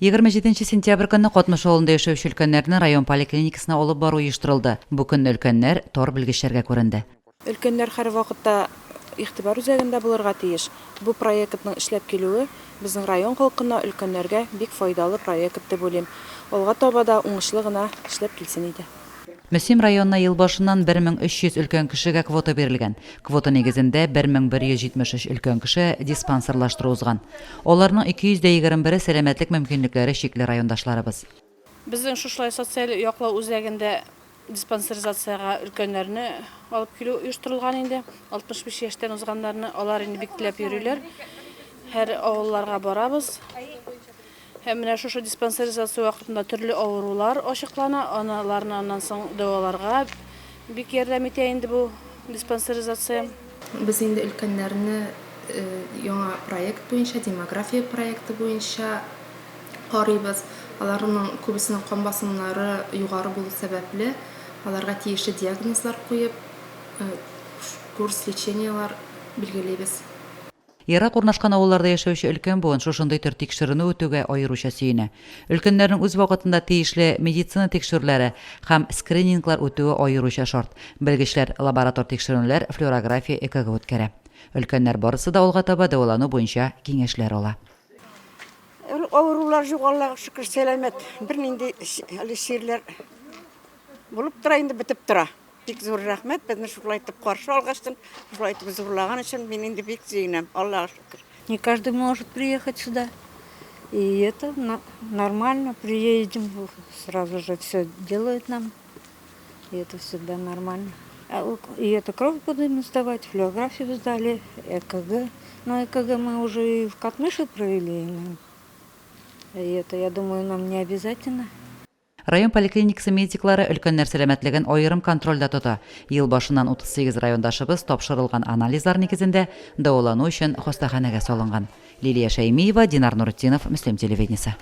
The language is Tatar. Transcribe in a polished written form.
27 сентябрь көнне Котмыш авылында яшәүче өлкәннәрне район поликлиникасына алып бару оештырылды. Бу көнне өлкәннәр тор белгечләргә күренде. Өлкәннәр һәр вакытта игътибар үзәгендә булырга тиеш. Бу проектның эшләп килүе безнең район халкына, өлкәннәргә бик файдалы проект дип уйлыйм. Алга таба да уңышлы гына эшләп килсен иде. Мөсим районына ел башыннан 1300 өлкән кешегә квота бирелгән. Квота нигезендә 1173 өлкән кеше диспансерлаштыру узган. Аларның 221 сәламәтлек мөмкинлекләре шикле райондашларыбыз. Безнең шушлай социаль яклау үзәгендә диспансеризациягә өлкәннәрне алып килү оештырылган инде. 65 яшьтән узганнарны алар инде бик теләп йөриләр. Һәр авылларга барабыз. Һәм менә шушы диспансеризация вакытында төрле авырулар ачыклана, аналарнан соң дәваларга бик ярдәм итә инде бу диспансеризация. Без инде өлкәннәрне яңа проект буенча, демография проекты буенча карыйбыз. Аларның күбесенең кан басымнары югары булу сәбәпле, аларга тиешле диагнозлар куеп, курс лечениялар билгеләйбез. Ерак урнашкан авылларда яшәүче өлкән буын шушындый төр тикшерүне үтүгә аеруча сөенә. Өлкәннәрнең үз вакытында тиешле медицина тикшерүләре һәм скрининглар үтүе аеруча шарт. Белгечләр лаборатор тикшерүләр, флюорография, ЭКГ үткәрә. Өлкәннәр барысы да алга таба дәвалану буенча киңәшләр ала. Авырулар юк, Аллага шөкер, сәламәт. Бернинди ширләр булып тора, инде бетеп тора. Бик зур рәхмәт, безне шулай итеп каршы алгаштан, шулай итеп зурлаган өчен мин инде бик сөенәм. Аллага шөкер. Не каждый может приехать сюда. И это нормально. Приедем, сразу же все делают нам. И это всегда нормально. И это кровь будем сдавать, флюорографию сдали, ЭКГ. Но ЭКГ мы уже и в Котмыше провели. И это, я думаю, нам не обязательно. Район поликлиникасы медиклары өлкәннәр сәламәтлеген аерым контрольдә тота. Ел башыннан 38 райондашыбыз тапшырылган анализлар нигезендә дәвалану өчен хастаханәгә салынган. Лилия Шәймиева, Динар Нуртдинов, Мөслим телевидениесе.